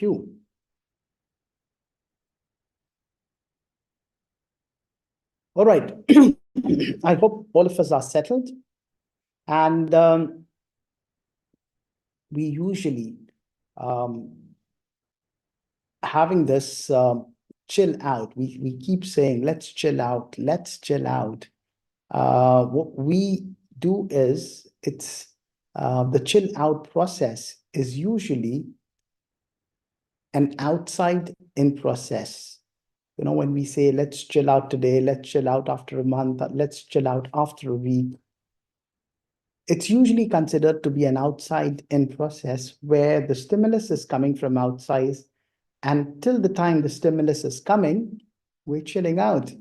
you. All right. I hope all of us are settled. And we usually having this chill out. We keep saying, let's chill out, let's chill out. What we do is, it's the chill out process is usually an outside in process. You know, when we say, let's chill out today, let's chill out after a month, let's chill out after a week, it's usually considered to be an outside in process where the stimulus is coming from outside, and till the time the stimulus is coming, we're chilling out.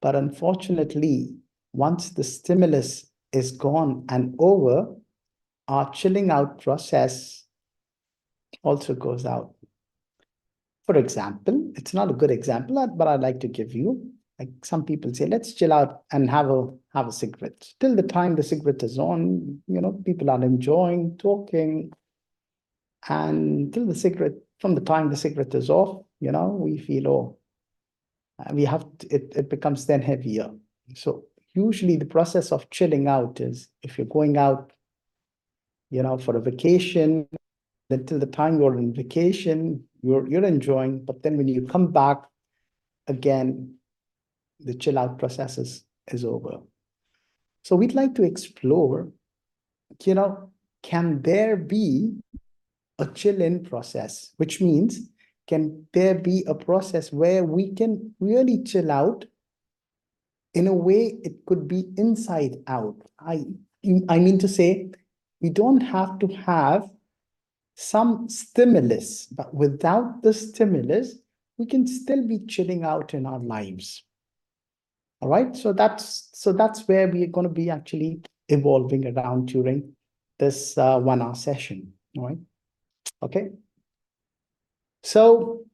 But unfortunately, once the stimulus is gone and over, our chilling out process also goes out. For example, it's not a good example, but I'd like to give you. Like some people say, let's chill out and have a cigarette. Till the time the cigarette is on, you know, people are enjoying, talking, and till the cigarette, from the time the cigarette is off, you know, we feel, oh, we have to, it becomes then heavier. So usually the process of chilling out is, if you're going out, you know, for a vacation, until the time you're on vacation, you're enjoying, but then when you come back again, the chill out process is over. So we'd like to explore, you know, can there be a chill in process, which means, can there be a process where we can really chill out in a way it could be inside out? I mean to say, we don't have to have some stimulus, but without the stimulus, we can still be chilling out in our lives. All right, so that's where we are going to be actually evolving around during this 1 hour session. All right, okay. So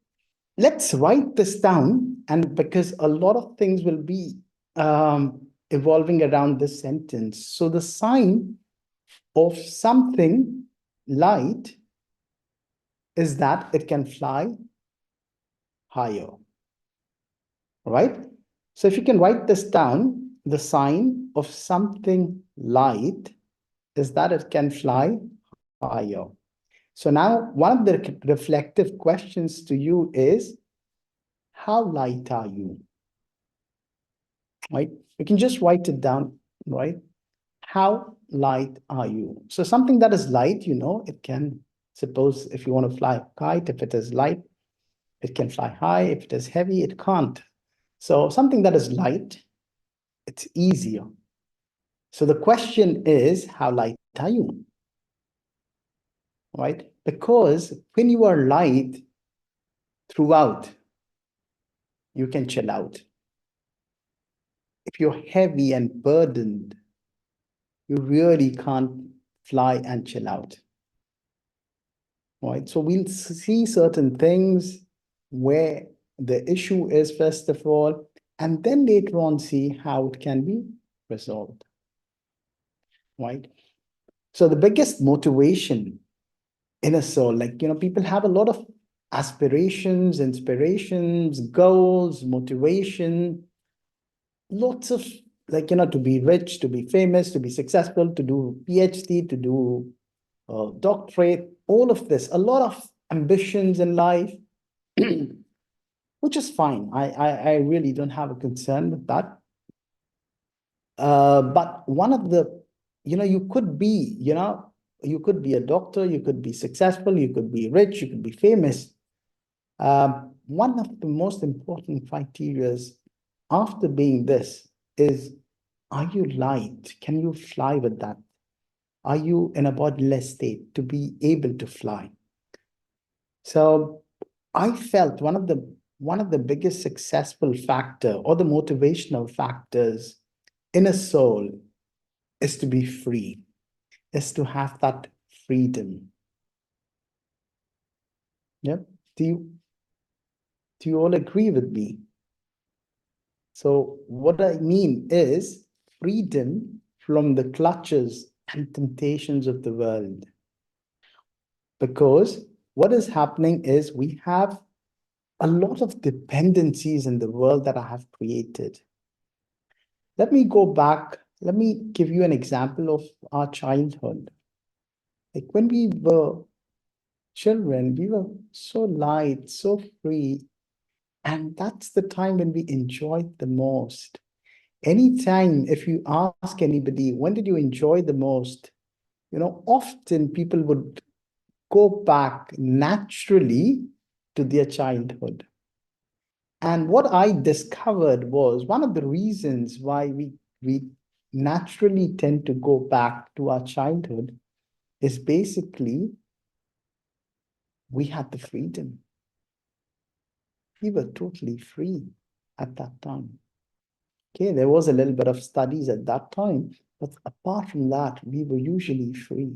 let's write this down, and because a lot of things will be evolving around this sentence. So the sign of something light is that it can fly higher. All right. So if you can write this down, the sign of something light is that it can fly higher. So now one of the reflective questions to you is, how light are you? Right? You can just write it down, right? How light are you? So something that is light, you know, it can, suppose if you want to fly a kite, if it is light, it can fly high. If it is heavy, it can't. So something that is light, it's easier. So the question is, how light are you? Right? Because when you are light throughout, you can chill out. If you're heavy and burdened, you really can't fly and chill out. Right? So we'll see certain things where the issue is, first of all, and then later on see how it can be resolved. Right? So the biggest motivation in a soul, like, you know, people have a lot of aspirations, inspirations, goals, motivation, lots of, like, you know, to be rich, to be famous, to be successful, to do PhD, to do doctorate, all of this, a lot of ambitions in life, which is fine. I really don't have a concern with that. But one of the, you know, you could be, you know, you could be a doctor, you could be successful, you could be rich, you could be famous. One of the most important criteria after being this is, are you light? Can you fly with that? Are you in a bodiless state to be able to fly? So I felt one of the biggest successful factor, or the motivational factors in a soul, is to be free, is to have that freedom. Yep. Do you all agree with me? So what I mean is freedom from the clutches and temptations of the world. Because what is happening is we have a lot of dependencies in the world that I have created. Let me go back. Let me give you an example of our childhood. Like when we were children, we were so light, so free. And that's the time when we enjoyed the most. Anytime, if you ask anybody, when did you enjoy the most? Often people would go back naturally to their childhood. And what I discovered was one of the reasons why we naturally tend to go back to our childhood is basically we had the freedom. We were totally free at that time. Okay, there was a little bit of studies at that time, but apart from that, we were usually free.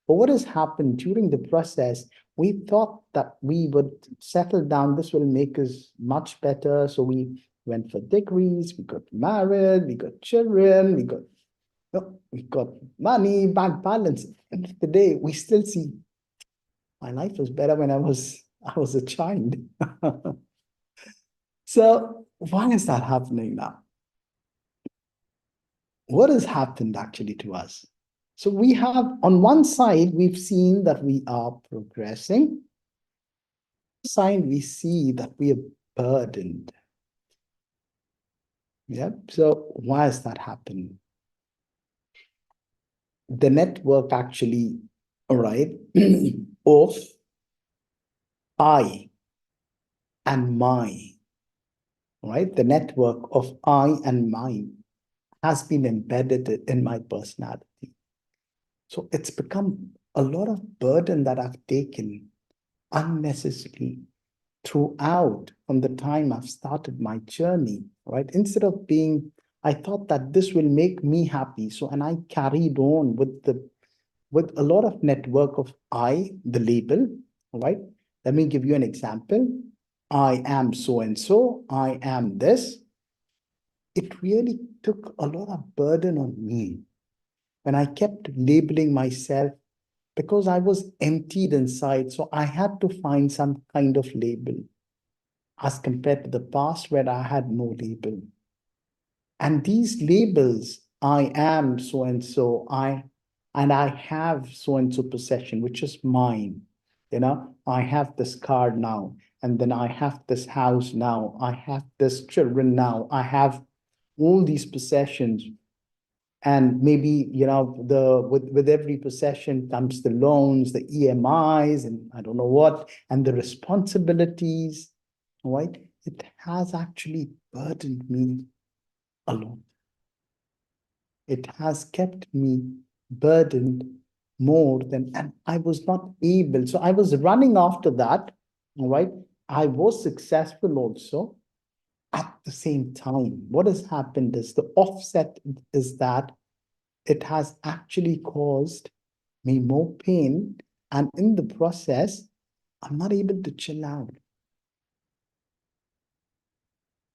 But what has happened during the process, we thought that we would settle down, this will make us much better. So we went for degrees, we got married, we got children, we got money, bank balance. End of the day, we still see my life was better when I was a child. So why is that happening now? What has happened actually to us? So we have, on one side, we've seen that we are progressing. Side, we see that we are burdened. Yeah. So why has that happened? The network actually, all right, of I and my, right? The network of I and mine has been embedded in my personality. So it's become a lot of burden that I've taken unnecessarily throughout from the time I've started my journey, right? Instead of I thought that this will make me happy. So, and I carried on with a lot of network of I, the label, right? Let me give you an example. I am so and so, I am this. It really took a lot of burden on me when I kept labeling myself because I was emptied inside. So I had to find some kind of label as compared to the past where I had no label. And these labels, I am so and so, and I have so and so possession, which is mine. I have this car now, and then I have this house now, I have this children now, I have all these possessions. And maybe, with every possession comes the loans, the EMIs, and I don't know what, and the responsibilities, right? It has actually burdened me a lot. It has kept me burdened more than, and I was not able. So I was running after that, all right? I was successful also at the same time. What has happened is the offset is that it has actually caused me more pain. And in the process, I'm not able to chill out.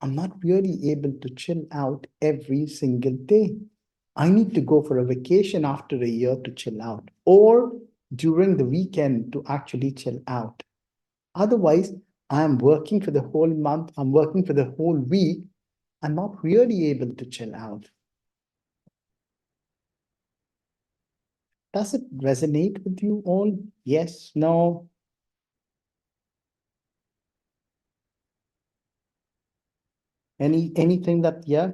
I'm not really able to chill out every single day. I need to go for a vacation after a year to chill out, or during the weekend to actually chill out. Otherwise, I'm working for the whole month, I'm working for the whole week. I'm not really able to chill out. Does it resonate with you all? Yes, no? Anything that, yeah,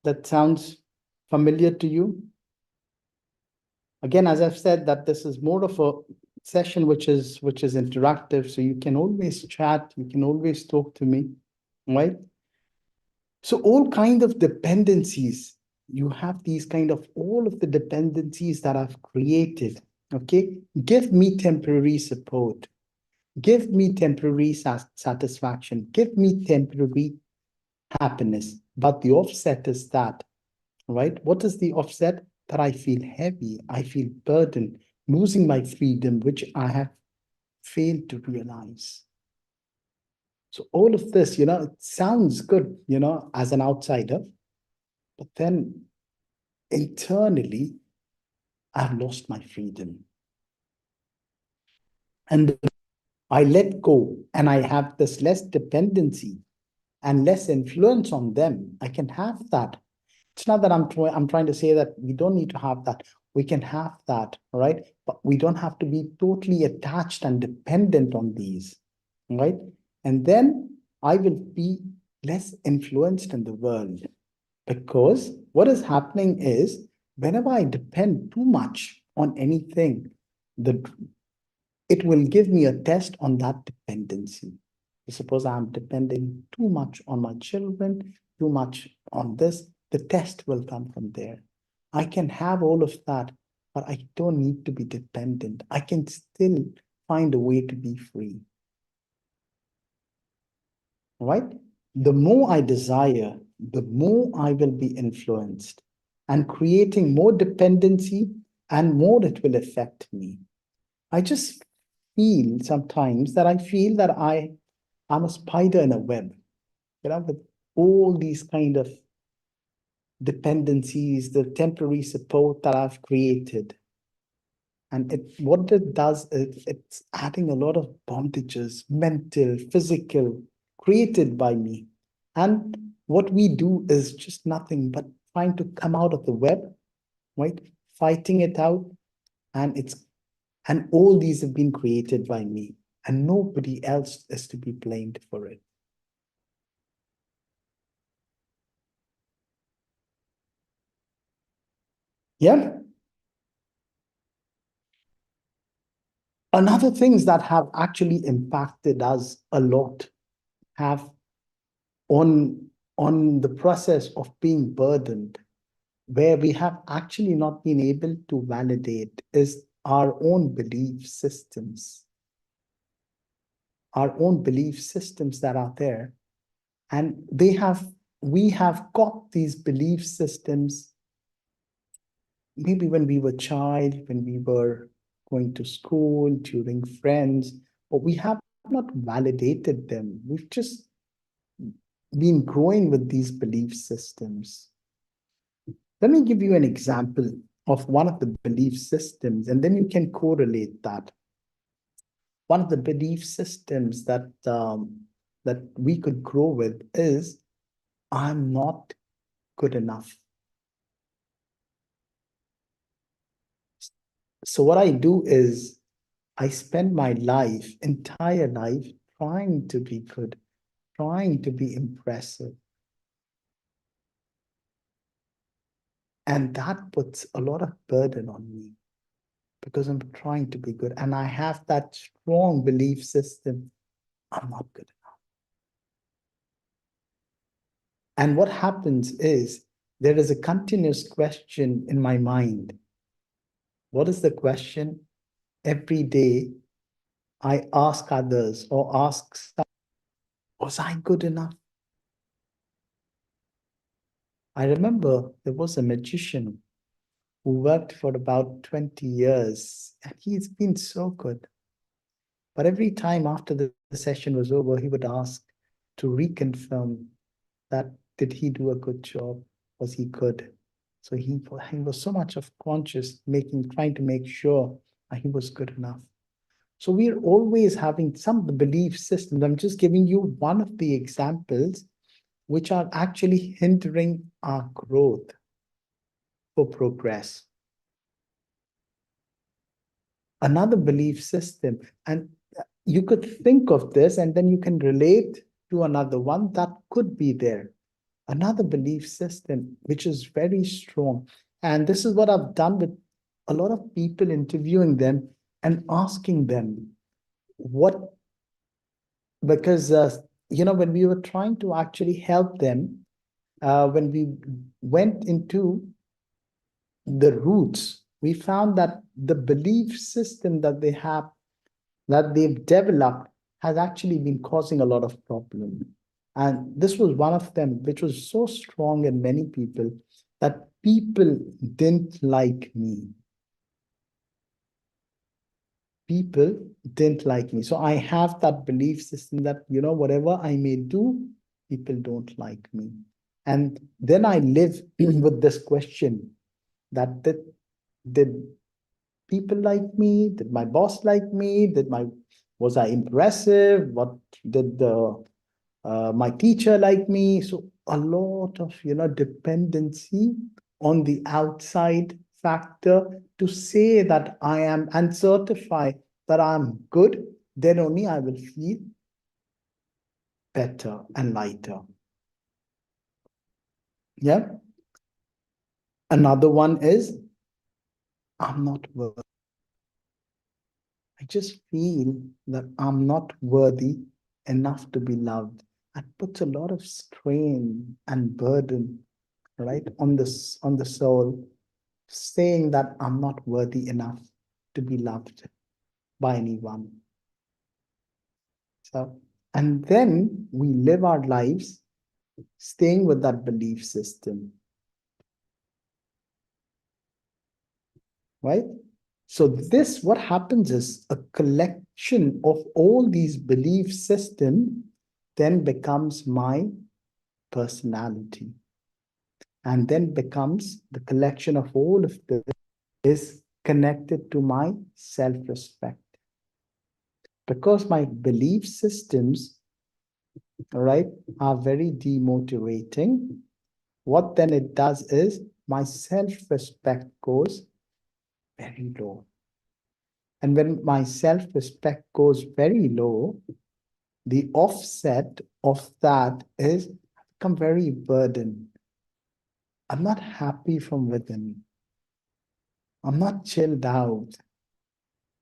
that sounds familiar to you? Again, as I've said, that this is more of a session which is interactive, so you can always chat, you can always talk to me, right? So all kind of dependencies, you have these kind of all of the dependencies that I've created. Okay, give me temporary support, give me temporary satisfaction, give me temporary happiness. But the offset is that, right? What is the offset? That I feel heavy, I feel burdened, losing my freedom, which I have failed to realize. So all of this, it sounds good, as an outsider, but then internally, I've lost my freedom. And I let go and I have this less dependency and less influence on them, I can have that. It's not that I'm trying to say that we don't need to have that. We can have that, right? But we don't have to be totally attached and dependent on these, right? And then I will be less influenced in the world, because what is happening is whenever I depend too much on anything, the it will give me a test on that dependency. Suppose I'm depending too much on my children, too much on this, the test will come from there. I can have all of that, but I don't need to be dependent. I can still find a way to be free. Right? The more I desire, the more I will be influenced, and creating more dependency and more it will affect me. I just feel sometimes that I feel that I'm a spider in a web, with all these kind of dependencies, the temporary support that I've created. And what it does is it's adding a lot of bondages, mental, physical, created by me. And what we do is just nothing but trying to come out of the web, right? Fighting it out. And all these have been created by me. And nobody else is to be blamed for it. Yeah. Another things that have actually impacted us a lot have on the process of being burdened, where we have actually not been able to validate, is our own belief systems that are there. And we have got these belief systems maybe when we were child, when we were going to school, during friends, but we have not validated them. We've just been growing with these belief systems. Let me give you an example of one of the belief systems, and then you can correlate that. One of the belief systems that we could grow with is, I'm not good enough. So what I do is I spend my entire life, trying to be good, trying to be impressive. And that puts a lot of burden on me because I'm trying to be good. And I have that strong belief system, I'm not good enough. And what happens is there is a continuous question in my mind. What is the question? Every day I ask others or ask, was I good enough? I remember there was a magician who worked for about 20 years, and he's been so good. But every time after the session was over, he would ask to reconfirm that did he do a good job? Was he good? So he was so much of conscious, trying to make sure that he was good enough. So we're always having some belief systems. I'm just giving you one of the examples which are actually hindering our growth for progress. Another belief system, and you could think of this and then you can relate to another one that could be there. Another belief system which is very strong, and this is what I've done with a lot of people, interviewing them and asking them what, because when we were trying to actually help them, when we went into the roots, we found that the belief system that they've developed has actually been causing a lot of problem. And this was one of them, which was so strong in many people, that people didn't like me. People didn't like me. So I have that belief system that, whatever I may do, people don't like me. And then I live with this question that did people like me? Did my boss like me? Was I impressive? What did the my teacher like me? So a lot of, dependency on the outside factor to say that I am and certify that I'm good, then only I will feel better and lighter. Yeah. Another one is I'm not worthy. I just feel that I'm not worthy enough to be loved. That puts a lot of strain and burden, right, on the soul, saying that I'm not worthy enough to be loved by anyone. So, and then we live our lives staying with that belief system, right? So this, what happens is a collection of all these belief system then becomes my personality, and then becomes the collection of all of this is connected to my self-respect. Because my belief systems, right, are very demotivating, what then it does is my self-respect goes very low. And when my self-respect goes very low, the offset of that is I become very burdened. I'm not happy from within. I'm not chilled out.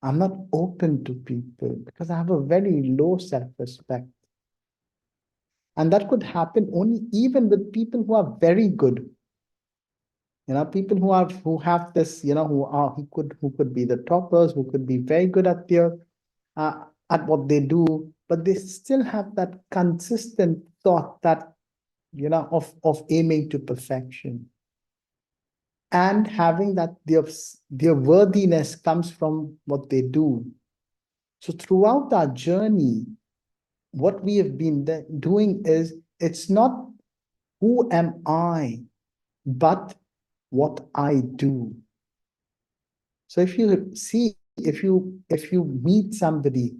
I'm not open to people because I have a very low self-respect. And that could happen only even with people who are very good. People who have this, who could be the toppers, who could be very good at what they do, but they still have that consistent thought that, of aiming to perfection and having that their worthiness comes from what they do. So throughout our journey, what we have been doing is it's not who am I, but what I do. So if you meet somebody,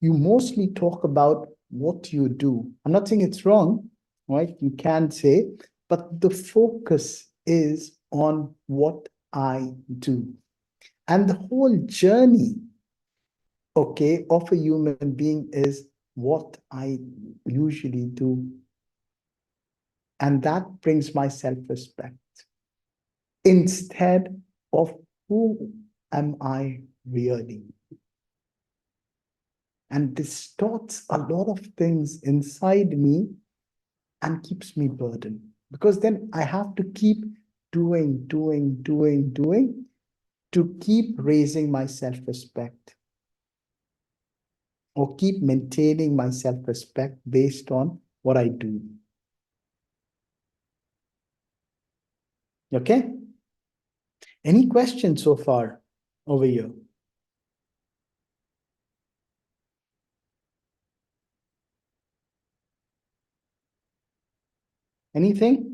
you mostly talk about what you do. I'm not saying it's wrong, right? You can say, but the focus is on what I do. And the whole journey, okay, of a human being is what I usually do. And that brings my self-respect instead of who am I really? And distorts a lot of things inside me and keeps me burdened. Because then I have to keep doing to keep raising my self-respect or keep maintaining my self-respect based on what I do. Okay? Any questions so far over here? Anything?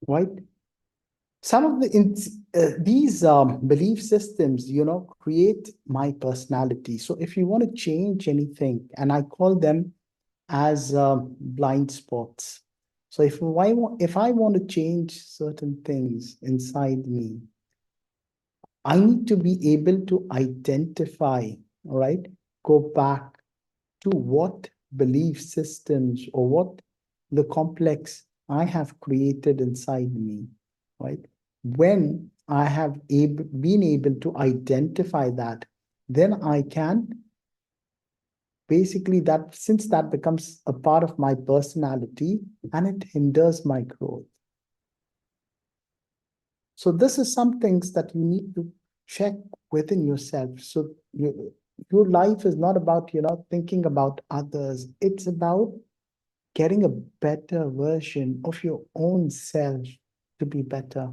Right? Some of these belief systems, create my personality. So if you want to change anything, and I call them as blind spots. So if I want to change certain things inside me, I need to be able to identify, all right, go back to what belief systems or what the complex I have created inside me, right? When I have been able to identify that, then I can basically that since that becomes a part of my personality and it hinders my growth. So this is some things that you need to check within yourself. So your life is not about, thinking about others. It's about getting a better version of your own self to be better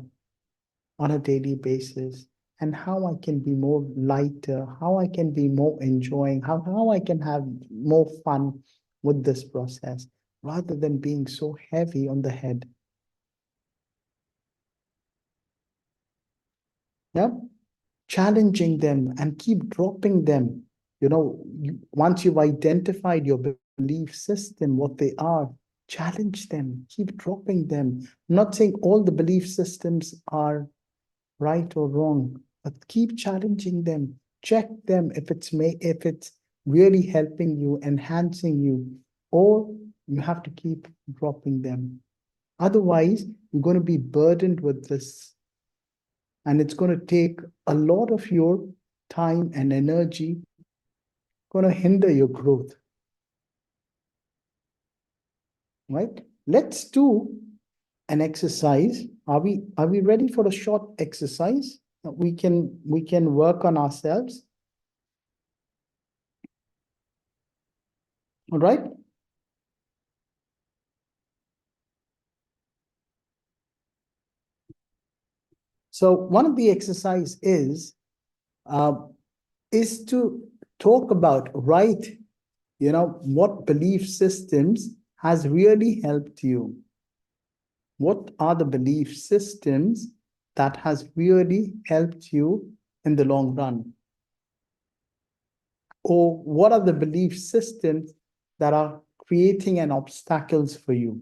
on a daily basis and how I can be more lighter, how I can be more enjoying, how I can have more fun with this process rather than being so heavy on the head. Yeah, challenging them and keep dropping them. Once you've identified your belief system, what they are, challenge them, keep dropping them. I'm not saying all the belief systems are right or wrong, but keep challenging them. Check them if it's really helping you, enhancing you, or you have to keep dropping them. Otherwise, you're going to be burdened with this, and it's going to take a lot of your time and energy, going to hinder your growth. Right? Let's do an exercise. Are we ready for a short exercise? We can work on ourselves. All right. So one of the exercise is to talk about, write, what belief systems has really helped you. What are the belief systems that has really helped you in the long run? Or what are the belief systems that are creating an obstacles for you?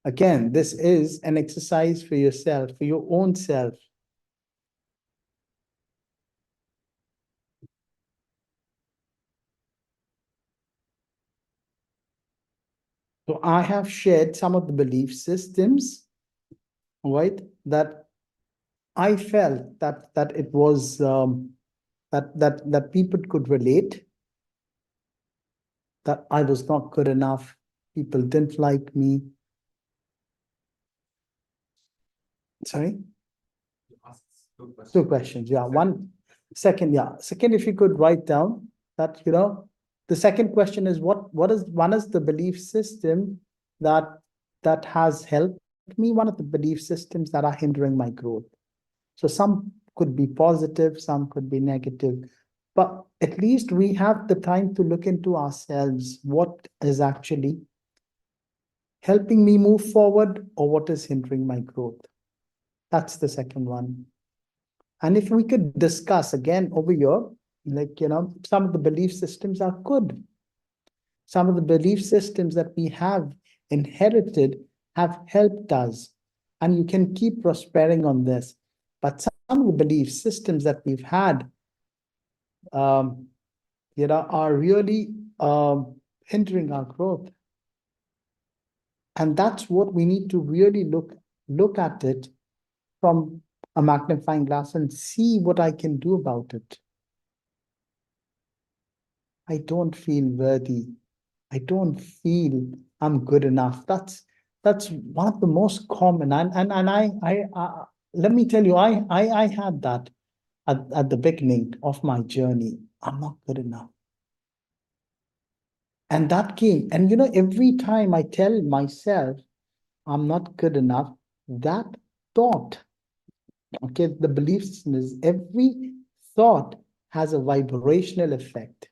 Again, this is an exercise for yourself, for your own self. So I have shared some of the belief systems, right, that I felt that it was that people could relate, that I was not good enough, people didn't like me. Sorry? Two questions. Yeah. One second. Yeah. Second, if you could write down that, the second question is what is one is the belief system that has helped me, one of the belief systems that are hindering my growth. So some could be positive, some could be negative, but at least we have the time to look into ourselves, what is actually helping me move forward or what is hindering my growth. That's the second one. And if we could discuss again over here, like, some of the belief systems are good. Some of the belief systems that we have inherited have helped us. And you can keep prospering on this. But some of the belief systems that we've had, are really hindering our growth. And that's what we need to really look at it from a magnifying glass and see what I can do about it. I don't feel worthy. I don't feel I'm good enough. That's one of the most common. And I let me tell you, I had that at the beginning of my journey. I'm not good enough. And that came. And every time I tell myself I'm not good enough, that thought, okay, the belief system is every thought has a vibrational effect,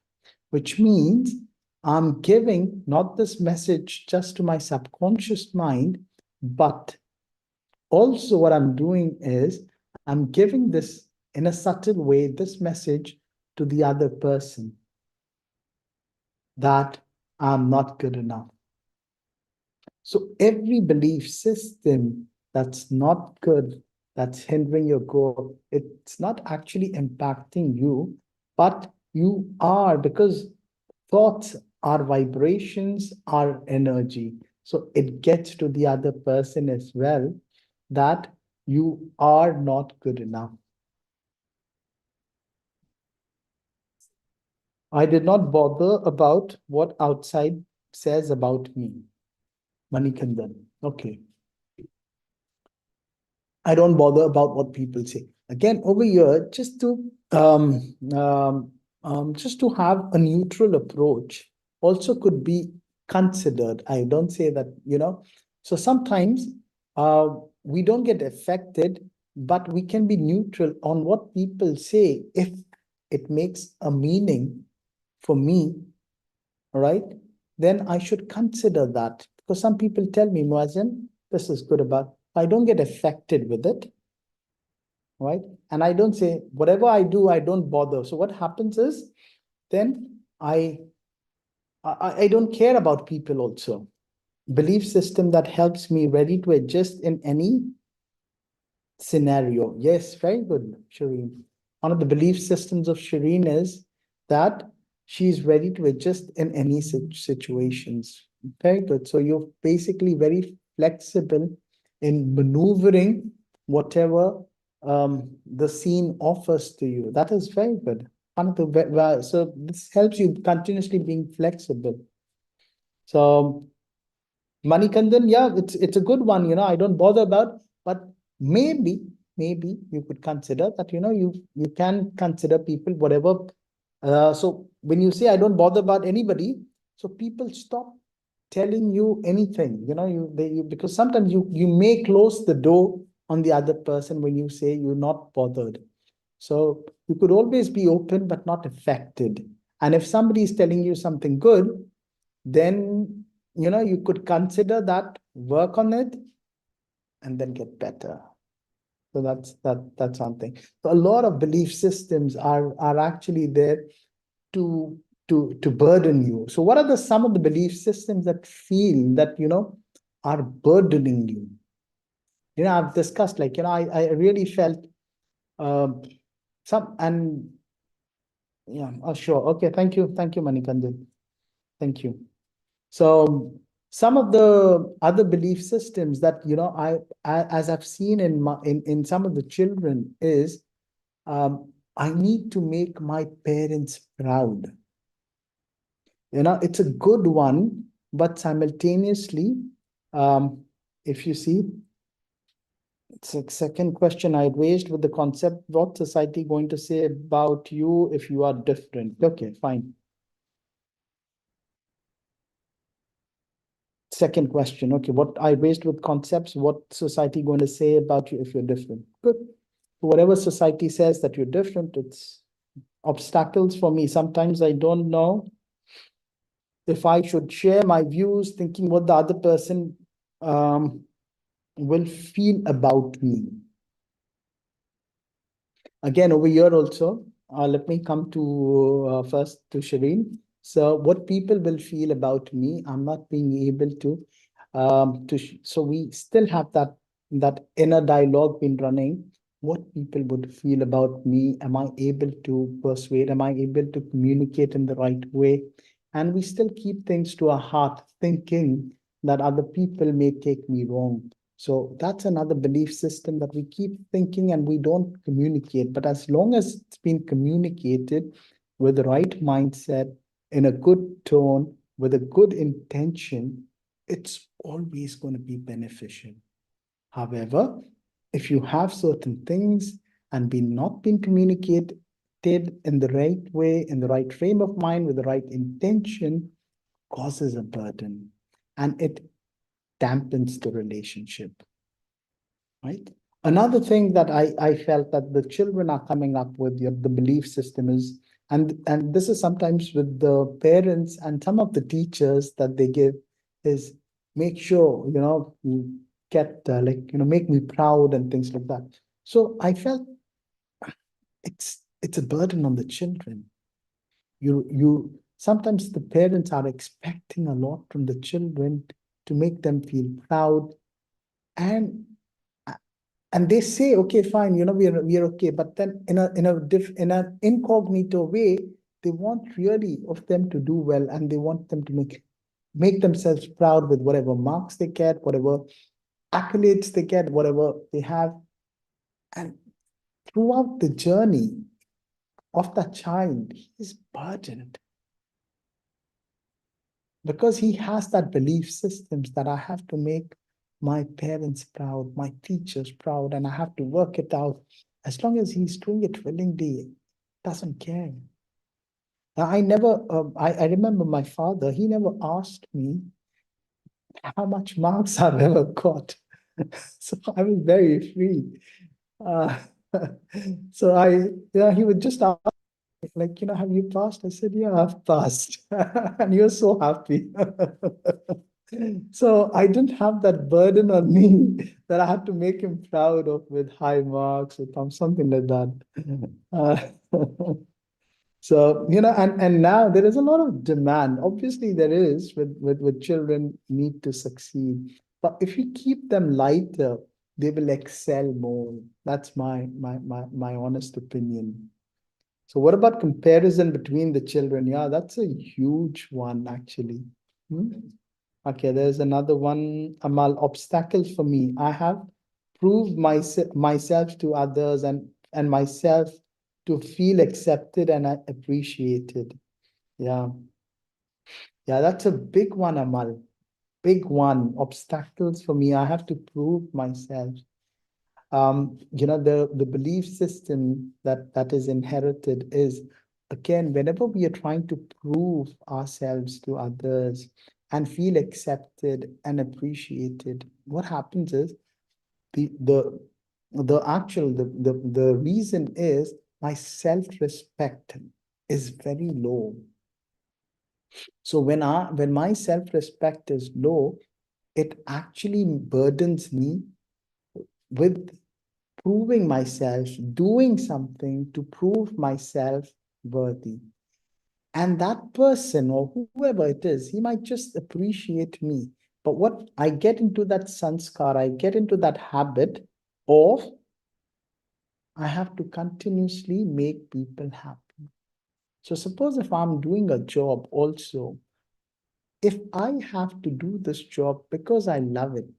which means I'm giving not this message just to my subconscious mind, but also what I'm doing is I'm giving this in a subtle way, this message to the other person that I'm not good enough. So every belief system that's not good, that's hindering your growth, it's not actually impacting you, but you are, because thoughts are vibrations, are energy. So it gets to the other person as well that you are not good enough. I did not bother about what outside says about me. Manikandan. Okay. I don't bother about what people say. Again, over here, just to have a neutral approach also could be considered. I don't say that, so sometimes we don't get affected, but we can be neutral on what people say if it makes a meaning for me, right? Then I should consider that. Because some people tell me, Muazzam, this is good about, I don't get affected with it, right? And I don't say, whatever I do, I don't bother. So what happens is, then I don't care about people also. Belief system that helps me ready to adjust in any scenario. Yes, very good, Shireen. One of the belief systems of Shireen is that she's ready to adjust in any situations. Very good. So you're basically very flexible in maneuvering whatever the scene offers to you. That is very good. One of the so this helps you continuously being flexible. So Manikandan, yeah, it's a good one, I don't bother about, but maybe you could consider that, you can consider people, whatever. So when you say I don't bother about anybody, so people stop telling you anything, because sometimes you may close the door on the other person when you say you're not bothered. So you could always be open but not affected. And if somebody is telling you something good, then you could consider that, work on it, and then get better. So that's something. So a lot of belief systems are actually there to to burden you. So what are some of the belief systems that feel that are burdening you? I've discussed, like, I really felt some, and yeah, oh sure, okay, thank you, Manikandan, thank you. So some of the other belief systems that as I've seen in some of the children is, I need to make my parents proud. It's a good one, but simultaneously, if you see, it's a second question I raised with the concept, what society going to say about you if you are different? Okay, fine. Second question. Okay, what I raised with concepts, what society going to say about you if you're different? Good. Whatever society says that you're different, it's obstacles for me. Sometimes I don't know if I should share my views, thinking what the other person will feel about me. Again, over here also, let me come to first to Shireen. So what people will feel about me, I'm not being able so we still have that inner dialogue been running. What people would feel about me? Am I able to persuade? Am I able to communicate in the right way? And we still keep things to our heart, thinking that other people may take me wrong. So that's another belief system that we keep thinking and we don't communicate. But as long as it's been communicated with the right mindset, in a good tone, with a good intention, it's always going to be beneficial. However, if you have certain things and not been communicated in the right way, in the right frame of mind, with the right intention, causes a burden and it dampens the relationship, right? Another thing that I felt that the children are coming up with, the belief system is, and this is sometimes with the parents and some of the teachers that they give, is make sure, you get make me proud and things like that. So I felt it's a burden on the children. You sometimes the parents are expecting a lot from the children to make them feel proud, and and they say, okay, fine, we are okay, but then in an incognito way, they want really of them to do well, and they want them to make themselves proud with whatever marks they get, whatever accolades they get, whatever they have. And throughout the journey of that child, he is burdened because he has that belief systems that I have to make my parents proud, my teachers proud, and I have to work it out. As long as he's doing it willingly, doesn't care. Now, I remember my father, he never asked me how much marks I've ever got. So I was very free. Uh, so he would just ask, like, have you passed? I said, yeah, I've passed. And you're so happy. So I didn't have that burden on me that I had to make him proud of with high marks or something like that. Uh, So, and now there is a lot of demand. Obviously, there is with children need to succeed. But if you keep them lighter, they will excel more. That's my honest opinion. So what about comparison between the children? Yeah, that's a huge one actually. Hmm? Okay, there's another one. Amal, obstacles for me. I have proved myself to others and myself to feel accepted and appreciated. Yeah, yeah, that's a big one, Amal. Big one. Obstacles for me. I have to prove myself. The belief system that is inherited is, again, whenever we are trying to prove ourselves to others and feel accepted and appreciated, what happens is the the the reason is my self-respect is very low. So when my self-respect is low, it actually burdens me with proving myself, doing something to prove myself worthy. And that person or whoever it is, he might just appreciate me. But what I get into that sanskar, I get into that habit of I have to continuously make people happy. So suppose if I'm doing a job also, if I have to do this job because I love it,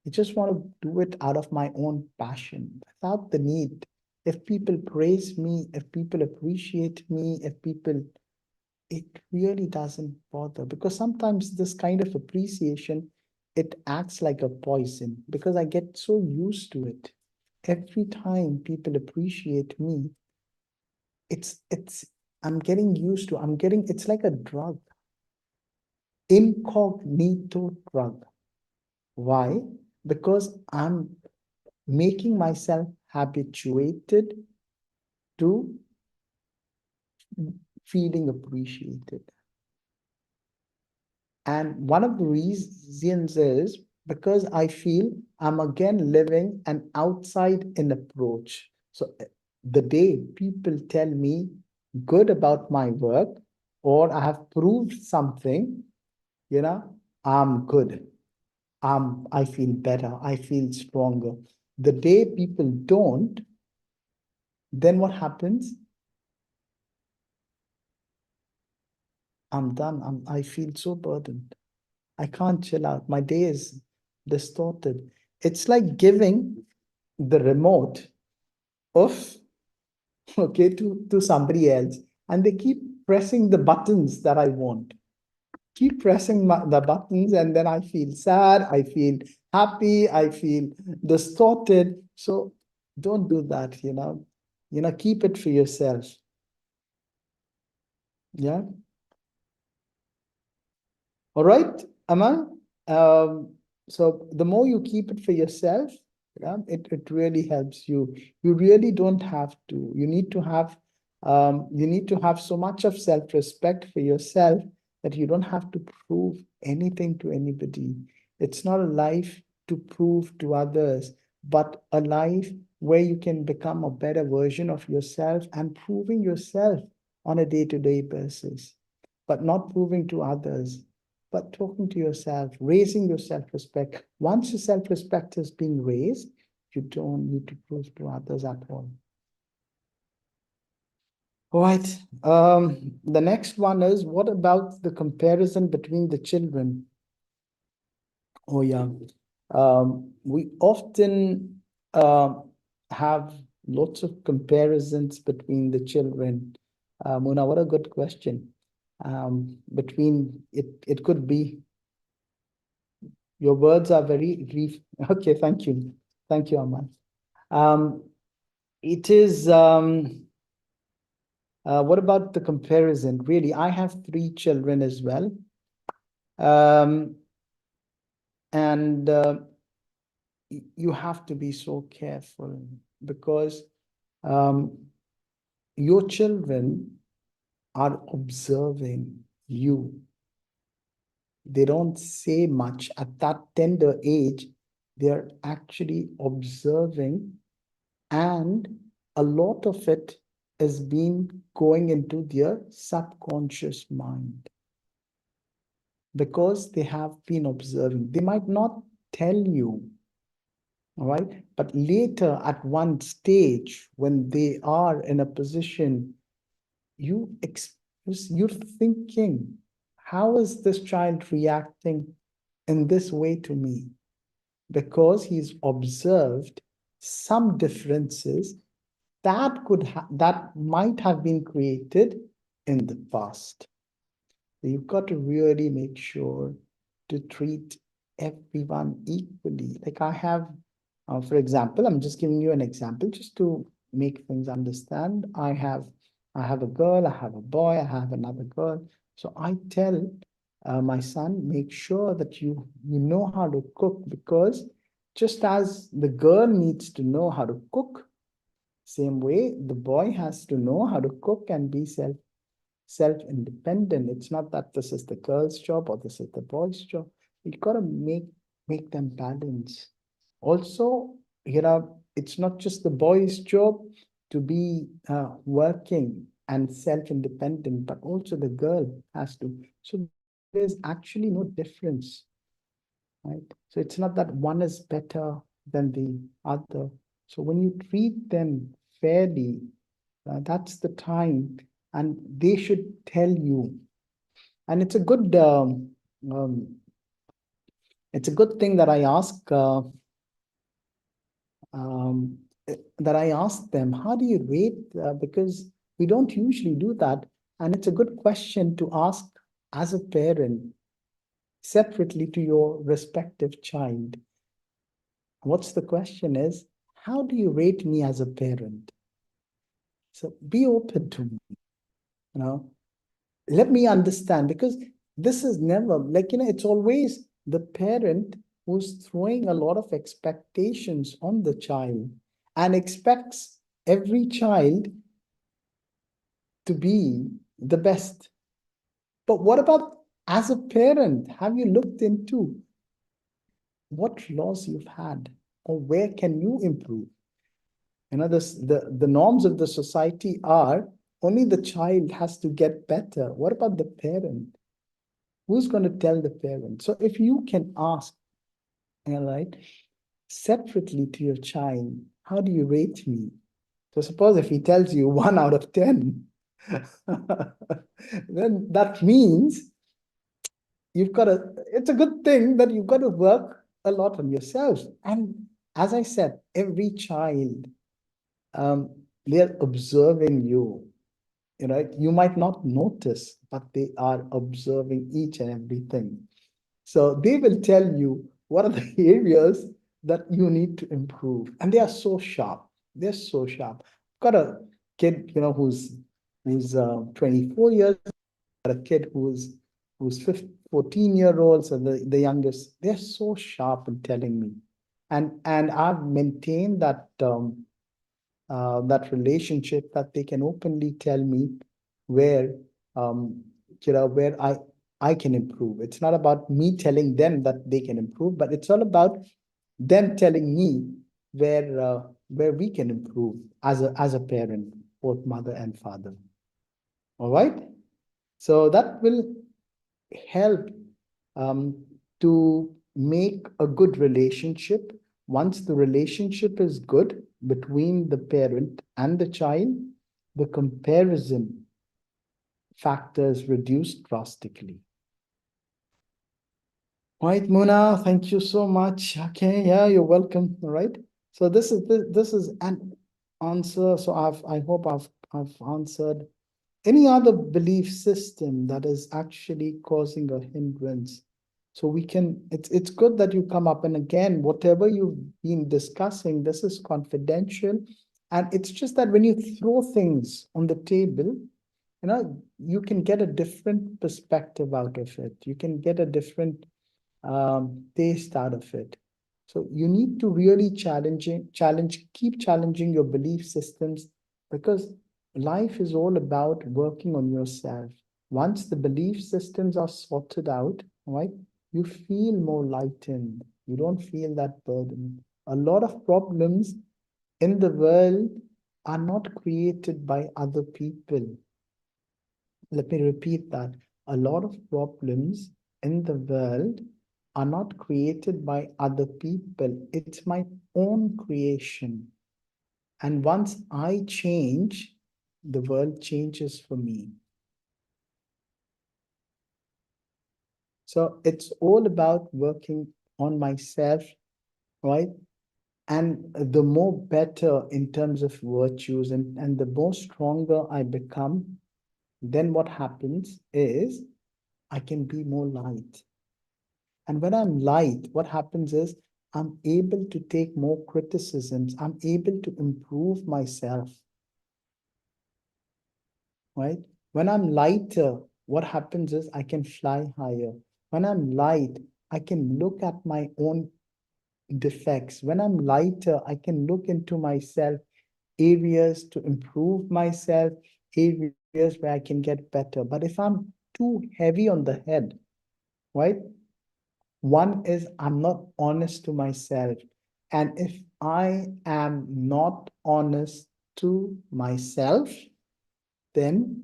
I just want to do it out of my own passion, without the need. If people praise me, if people appreciate me, it really doesn't bother because sometimes this kind of appreciation, it acts like a poison because I get so used to it. Every time people appreciate me, it's I'm getting used to, it's like a drug, incognito drug. Why? Because I'm making myself habituated to feeling appreciated. And one of the reasons is because I feel I'm again living an outside in approach. So the day people tell me good about my work or I have proved something, you know, I'm good. I feel better. I feel stronger. The day people don't, then what happens? I'm done. I feel so burdened. I can't chill out. My day is distorted. It's like giving the remote of, okay, to somebody else, and they keep pressing the buttons that I want. Keep pressing the buttons, and then I feel sad. I feel happy. I feel distorted. So don't do that, keep it for yourself. Yeah. All right, Aman. So the more you keep it for yourself, yeah, it really helps you. You really don't have to. You need to have so much of self-respect for yourself that you don't have to prove anything to anybody. It's not a life to prove to others, but a life where you can become a better version of yourself and proving yourself on a day-to-day basis, but not proving to others, but talking to yourself, raising your self-respect. Once your self-respect is being raised, you don't need to prove to others at all. All right. The next one is, what about the comparison between the children? Oh, yeah. We often have lots of comparisons between the children. Mona, what a good question. Between it could be. Your words are very brief. Okay, thank you. Thank you, Aman. It is, what about the comparison? Really, I have 3 children as well. Um, and you have to be so careful because um, your children are observing you. They don't say much at that tender age. They're actually observing, and a lot of it is being going into their subconscious mind because they have been observing. They might not tell you, all right, but later at one stage when they are in a position, you're thinking, how is this child reacting in this way to me? Because he's observed some differences that might have been created in the past. You've got to really make sure to treat everyone equally. Like I have, for example, I'm just giving you an example just to make things understand. I have a girl, I have a boy, I have another girl. So I tell my son, make sure that you know how to cook, because just as the girl needs to know how to cook, same way the boy has to know how to cook and be self-independent. It's not that this is the girl's job or this is the boy's job. You got to make them balance. Also, it's not just the boy's job to be working and self-independent, but also the girl has to. So there's actually no difference, right? So it's not that one is better than the other. So when you treat them fairly, that's the time, and they should tell you. And um, it's a good thing that um, that I ask them, how do you rate? Because we don't usually do that, and it's a good question to ask as a parent separately to your respective child. What's the question is, how do you rate me as a parent? So be open to me, you know. Let me understand, because this is never like, it's always the parent who's throwing a lot of expectations on the child and expects every child to be the best. But what about as a parent? Have you looked into what flaws you've had, or where can you improve? The norms of the society are only the child has to get better. What about the parent? Who's going to tell the parent? So if you can ask, right, separately to your child, how do you rate me? So suppose if he tells you 1 out of 10, then that means it's a good thing that you've got to work a lot on yourself. And as I said, every child, um, they're observing you. You might not notice, but they are observing each and everything. So they will tell you what are the areas that you need to improve. And they are so sharp. They're so sharp. Got a kid, who's 24 years, got a kid who's 14-year-old, so the youngest. They're so sharp in telling me. And I've maintained that relationship, that they can openly tell me where where I can improve. It's not about me telling them that they can improve, but it's all about them telling me where we can improve as a parent, both mother and father. All right. So that will help um, to make a good relationship. Once the relationship is good between the parent and the child, the comparison factors reduce drastically. Right, Muna, thank you so much. Okay, yeah, you're welcome. All right. So this is an answer. So I hope I've answered. Any other belief system that is actually causing a hindrance? So it's good that you come up, and again, whatever you've been discussing, this is confidential. And it's just that when you throw things on the table, you can get a different perspective out of it. You can get a different taste out of it. So you need to really keep challenging your belief systems, because life is all about working on yourself. Once the belief systems are sorted out, right, you feel more lightened. You don't feel that burden. A lot of problems in the world are not created by other people. Let me repeat that. A lot of problems in the world are not created by other people. It's my own creation. And once I change, the world changes for me. So it's all about working on myself, right? And the more better in terms of virtues, and the more stronger I become, then what happens is I can be more light. And when I'm light, what happens is I'm able to take more criticisms. I'm able to improve myself, right? When I'm lighter, what happens is I can fly higher. When I'm light, I can look at my own defects. When I'm lighter, I can look into myself, areas to improve myself, areas where I can get better. But if I'm too heavy on the head, right? One is I'm not honest to myself. And if I am not honest to myself, then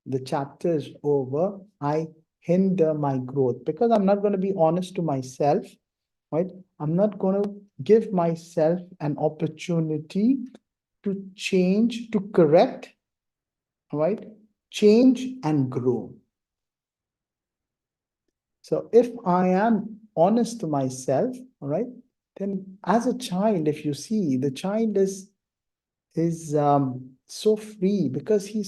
the chapter is over. I hinder my growth because I'm not going to be honest to myself, right? I'm not going to give myself an opportunity to change, to correct, right? Change and grow. So if I am honest to myself, all right, then as a child, if you see, the child is so free because he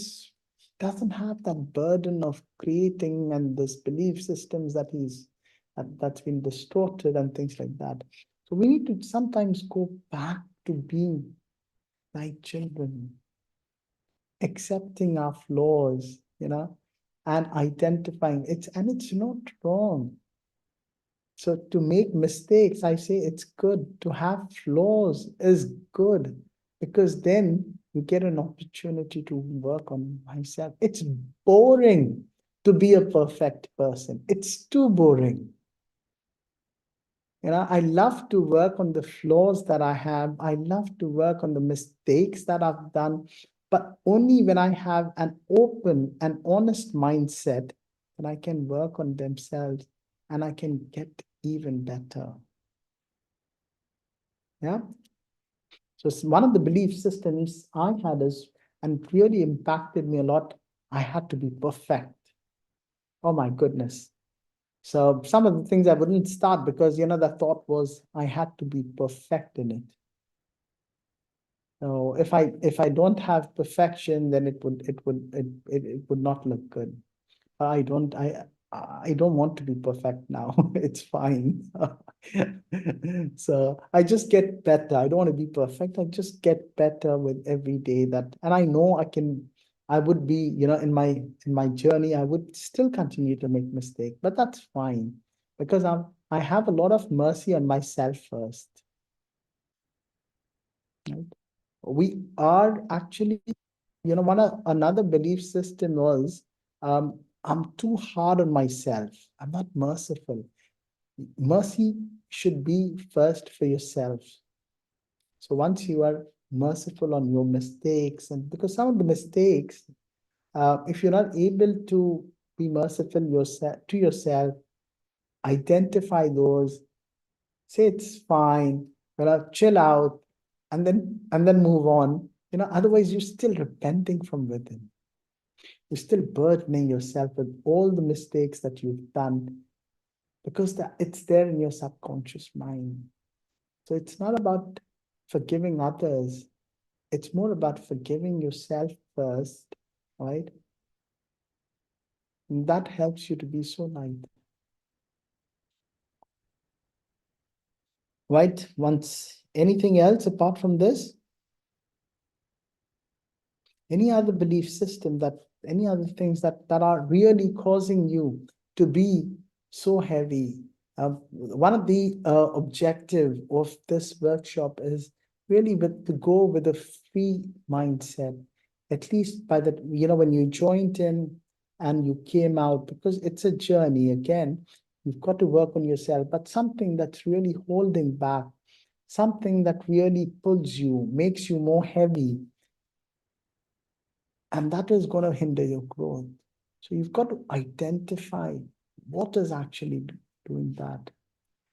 doesn't have that burden of creating and this belief systems that's been distorted and things like that. So we need to sometimes go back to being like children, accepting our flaws, and identifying it's not wrong. So to make mistakes, I say it's good. To have flaws is good because then you get an opportunity to work on myself. It's boring to be a perfect person. It's too boring. I love to work on the flaws that I have. I love to work on the mistakes that I've done, but only when I have an open and honest mindset that I can work on themselves and I can get even better. Yeah. So one of the belief systems I had is, and really impacted me a lot, I had to be perfect. Oh my goodness. So some of the things I wouldn't start because, the thought was I had to be perfect in it. So if I don't have perfection, then it would not look good. I don't want to be perfect now. It's fine. So I just get better. I don't want to be perfect. I just get better with every day and I know I would be, in my journey, I would still continue to make mistakes, but that's fine because I have a lot of mercy on myself first. Right? We are actually, another belief system was, I'm too hard on myself. I'm not merciful. Mercy should be first for yourself. So once you are merciful on your mistakes, and because some of the mistakes, if you're not able to be merciful to yourself, identify those, say it's fine, chill out, and then move on. Otherwise you're still repenting from within. You're still burdening yourself with all the mistakes that you've done because it's there in your subconscious mind. So it's not about forgiving others. It's more about forgiving yourself first, right? And that helps you to be so light. Right? Once anything else apart from this? Any other belief system any other things that are really causing you to be so heavy? One of the objective of this workshop is really to go with a free mindset. At least by the, when you joined in and you came out, because it's a journey. Again, you've got to work on yourself, but something that's really holding back, something that really pulls you, makes you more heavy, and that is going to hinder your growth. So you've got to identify what is actually doing that.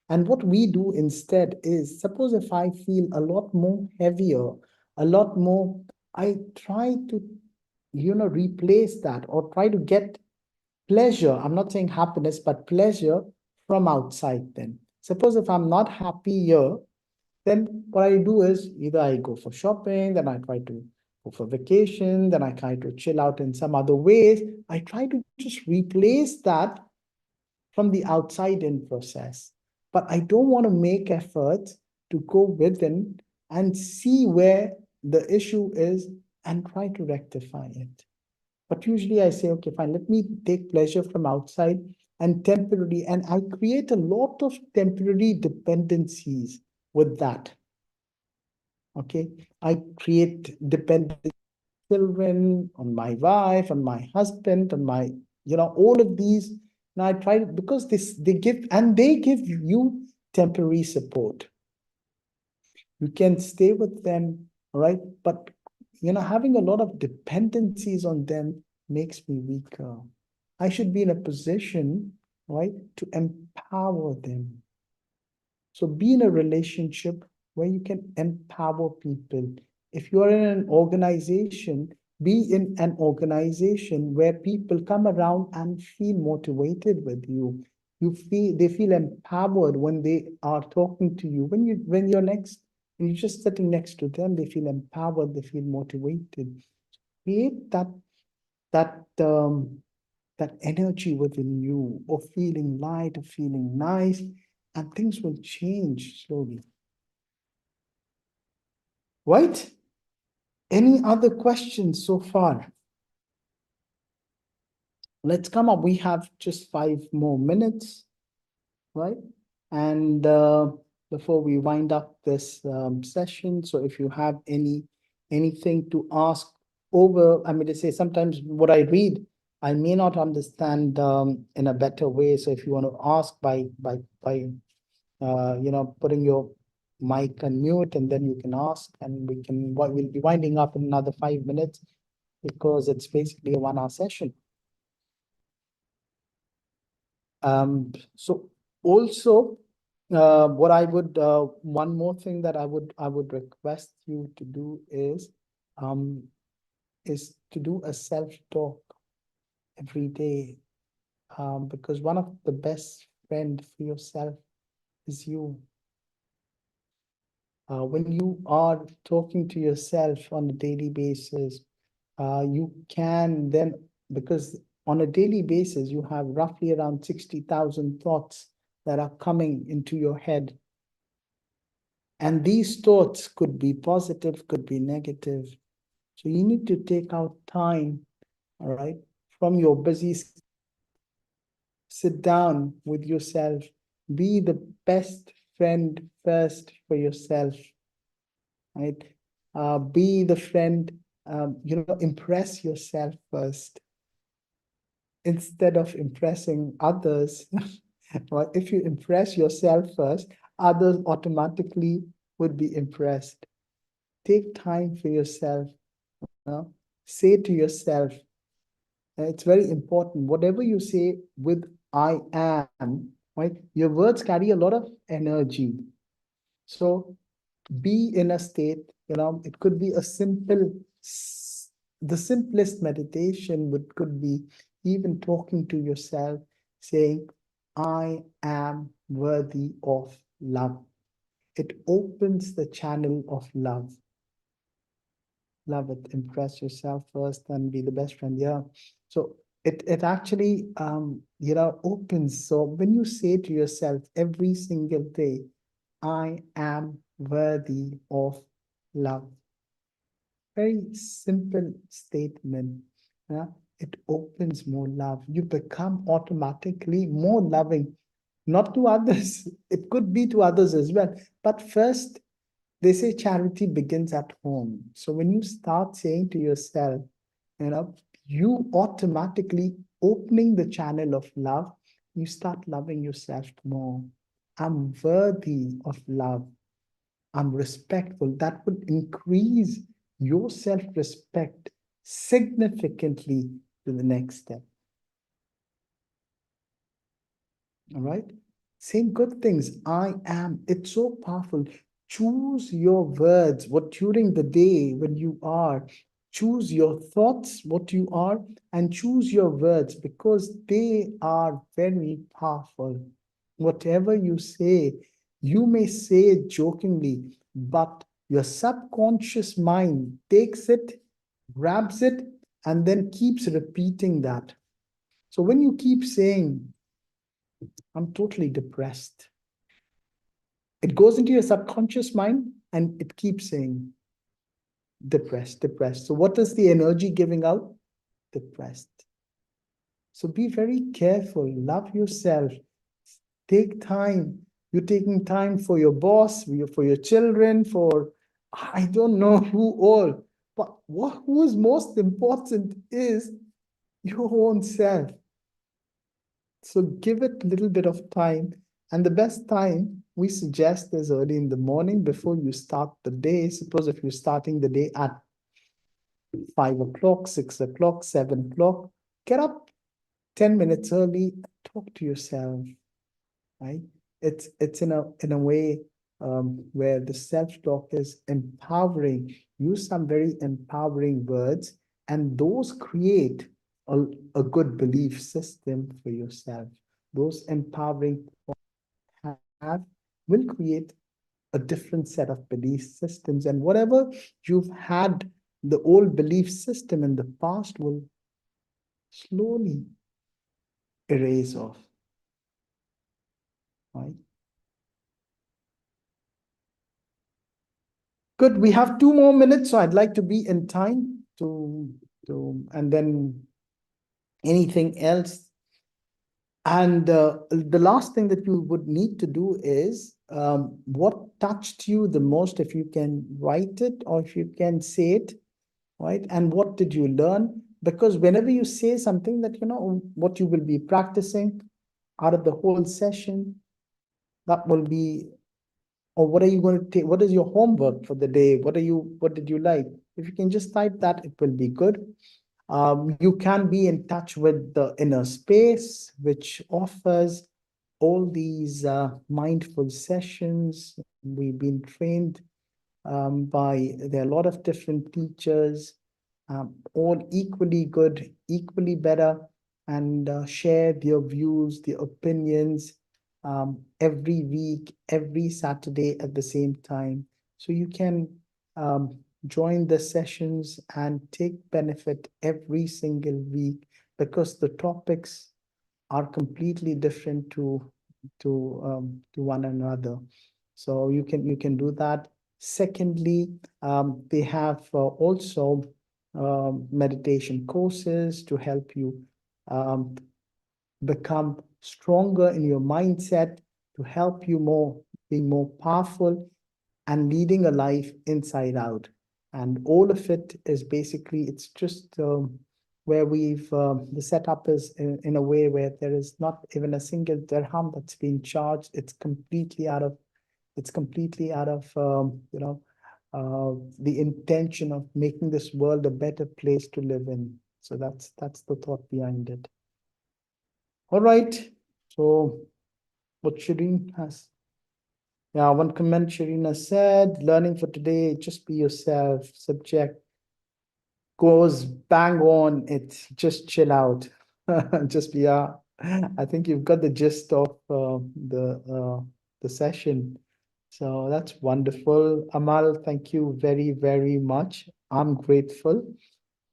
And what we do instead is, suppose if I feel a lot more heavier, a lot more, I try to, replace that or try to get pleasure. I'm not saying happiness, but pleasure from outside then. Suppose if I'm not happy here, then what I do is either I go for shopping, then I try to go for vacation, then I try to chill out in some other ways. I try to just replace that from the outside in process. But I don't want to make efforts to go within and see where the issue is and try to rectify it. But usually I say, okay, fine, let me take pleasure from outside and temporarily, and I create a lot of temporary dependencies with that. Okay, I create dependent children, on my wife, on my husband, on my, all of these. Now I try because they give you temporary support. You can stay with them, right? But having a lot of dependencies on them makes me weaker. I should be in a position, right, to empower them. So be in a relationship where you can empower people. If you are in an organization, be in an organization where people come around and feel motivated with you. They feel empowered when they are talking to you. When you're just sitting next to them, they feel empowered, they feel motivated. Create that that energy within you of feeling light, of feeling nice, and things will change slowly. Right? Any other questions so far? Let's come up. We have just 5 more minutes, right? And before we wind up this session, so if you have anything to ask over, I mean to say sometimes what I read, I may not understand in a better way. So if you want to ask by putting your mic and mute, and then you can ask, and we'll be winding up in another 5 minutes because it's basically a 1 hour session. So also, what I would one more thing that I would request you to do is to do a self-talk every day, because one of the best friend for yourself is you. When you are talking to yourself on a daily basis, you can then, because on a daily basis, you have roughly around 60,000 thoughts that are coming into your head. And these thoughts could be positive, could be negative. So you need to take out time, all right, from your busy, sit down with yourself, be the best friend first for yourself, right? Be the friend, impress yourself first instead of impressing others. Well, if you impress yourself first, others automatically would be impressed. Take time for yourself. Say to yourself, it's very important. Whatever you say with I am, right? Your words carry a lot of energy. So be in a state, it could be the simplest meditation could be even talking to yourself, saying, I am worthy of love. It opens the channel of love. Love it. Impress yourself first and be the best friend. Yeah. So it actually opens. So when you say to yourself every single day, I am worthy of love. Very simple statement. Yeah? It opens more love. You become automatically more loving. not to others. It could be to others as well. But first, they say charity begins at home. So when you start saying to yourself, you know, you automatically opening the channel of love, you start loving yourself more. I'm worthy of love. I'm respectful. That would increase your self-respect significantly to the next step. All right. Saying good things. I am. It's so powerful. Choose your words. What during the day when you are, choose your thoughts, what you are, and choose your words because they are very powerful. Whatever you say, you may say it jokingly, but your subconscious mind takes it, grabs it, and then keeps repeating that. So when you keep saying, I'm totally depressed. It goes into your subconscious mind and it keeps saying depressed, depressed. So what is the energy giving out? Depressed. So be very careful. Love yourself. Take time. You're taking time for your boss, for your children, for I don't know who all. But who is most important is your own self. So give it a little bit of time. And the best time we suggest is early in the morning before you start the day. Suppose if you're starting the day at 5 o'clock, 6 o'clock, 7 o'clock, get up 10 minutes early, talk to yourself, right? It's in a way where the self-talk is empowering. Use some very empowering words, and those create a good belief system for yourself. Those empowering have will create a different set of belief systems, and whatever you've had, the old belief system in the past will slowly erase off, right? Good. We have 2 more minutes, so I'd like to be in time and then anything else. And the last thing that you would need to do is what touched you the most, if you can write it or if you can say it, right? And what did you learn? Because whenever you say something that, what you will be practicing out of the whole session, that will be, or what are you going to take? What is your homework for the day? What did you like? If you can just type that, it will be good. You can be in touch with the inner space, which offers all these mindful sessions. We've been trained there are a lot of different teachers, all equally good, equally better, and share their views, their opinions every week, every Saturday at the same time. So you can join the sessions and take benefit every single week because the topics are completely different to one another. So you can do that. Secondly, they have also meditation courses to help you um, become stronger in your mindset, to help you being more powerful and leading a life inside out. And all of it is basically, it's just where the setup is in a way where there is not even a single dirham that's being charged. It's completely out of the intention of making this world a better place to live in. So that's the thought behind it. All right. So what Shireen has. Yeah, one comment Sharina said, learning for today, just be yourself. Subject goes bang on. It's just chill out. Just be, I think you've got the gist of the session. So that's wonderful. Amal, thank you very, very much. I'm grateful.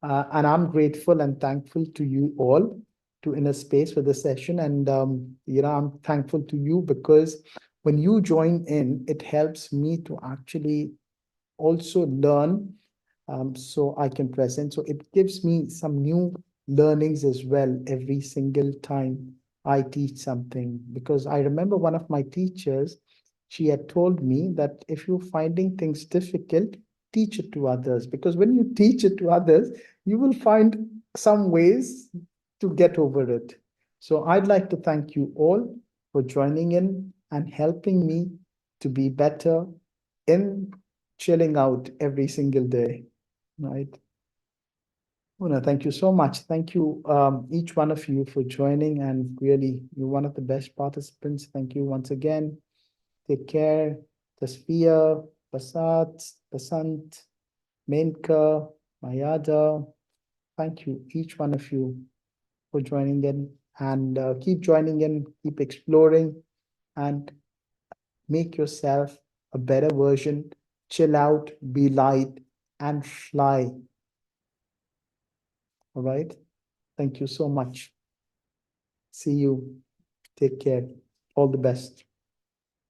And I'm grateful and thankful to you all to Inner Space for the session. And, I'm thankful to you because when you join in, it helps me to actually also learn so I can present. So it gives me some new learnings as well every single time I teach something. Because I remember one of my teachers, she had told me that if you're finding things difficult, teach it to others. Because when you teach it to others, you will find some ways to get over it. So I'd like to thank you all for joining in and helping me to be better in chilling out every single day, right? Una, thank you so much. Thank you, each one of you for joining, and really, you're one of the best participants. Thank you once again. Take care. Tasfia, Basat, Basant, Menka, Mayada. Thank you, each one of you, for joining in, and keep joining in, keep exploring, and make yourself a better version. Chill out, be light, and fly. All right. Thank you so much. See you. Take care. All the best.